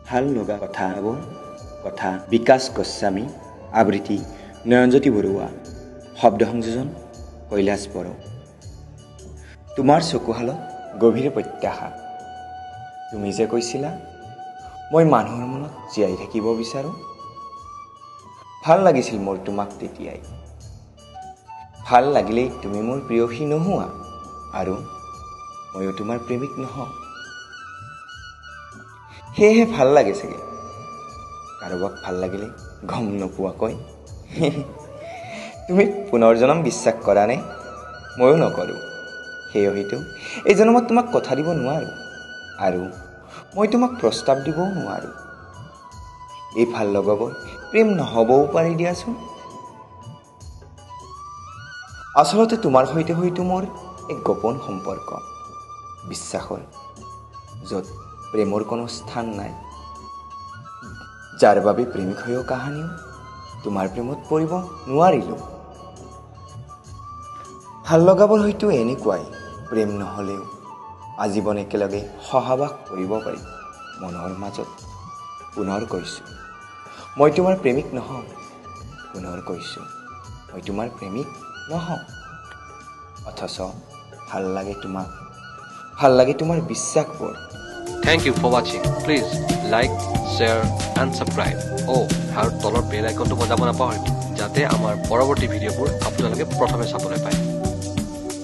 ভাল লগা কথা কথা বিকাশ গোস্বামী আবৃত্তি নয়নজ্যোতি বৰুৱা শব্দ সংযোজন কৈলাশ বড়ো তোমাৰ চকুহালত গভীৰ প্ৰত্যাশা তুমি যে কৈছিলা মই মানুহৰ মনত জীয়াই থাকিব বিচাৰো ভাল লাগিছিল মোৰ তোমাক তেতিয়াই ভাল লাগিলেই তুমি মোৰ প্ৰিয়সী নোহোৱা আৰু ময়ো তোমাৰ প্ৰেমিক নহওঁ সেয়েহে ভাল লাগে চাগে কাৰোবাক ভাল লাগিলে গম নোপোৱাকৈ তুমি পুনৰ জনম বিশ্বাস কৰা নে ময়ো নকৰো সেয়ে হয়তো এই জনমত তোমাক কথা দিব নোৱাৰো আৰু মই তোমাক প্ৰস্তাৱ দিবও নোৱাৰো এই ভাল লগাবোৰ প্ৰেম নহবও পাৰি দিয়াচোন আচলতে তোমাৰ সৈতে হয়তো মোৰ এক গোপন সম্পৰ্ক বিশ্বাসৰ য'ত প্ৰেমৰ কোনো স্থান নাই যাৰ বাবে প্ৰেমিক হৈও কাহানিও তোমাৰ প্ৰেমত পৰিব নোৱাৰিলো ভাল লগাবোৰ হয়তো এনেকুৱাই প্ৰেম নহলেও আজীৱন একেলগে সহবাস কৰিব পাৰি মনৰ মাজত পুনৰ কৈছো মই তোমাৰ প্ৰেমিক নহওঁ পুনৰ কৈছো মই তোমাৰ প্ৰেমিক নহওঁ অথচ ভাল লাগে তোমাৰ বিশ্বাসবোৰ Thank you for watching. Please like, share and subscribe. আৰু তলৰ বেল আইকনটো বজাব নাপাহৰিব যাতে আমাৰ পৰৱৰ্তী ভিডিঅ'বোৰ আপোনালোকে প্ৰথমে চাবলৈ পায়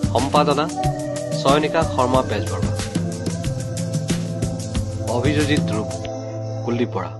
সম্পাদনা চয়নিকা শৰ্মা বেজবৰুৱা অভিযোজিত ৰূপ কুলদীপ বৰা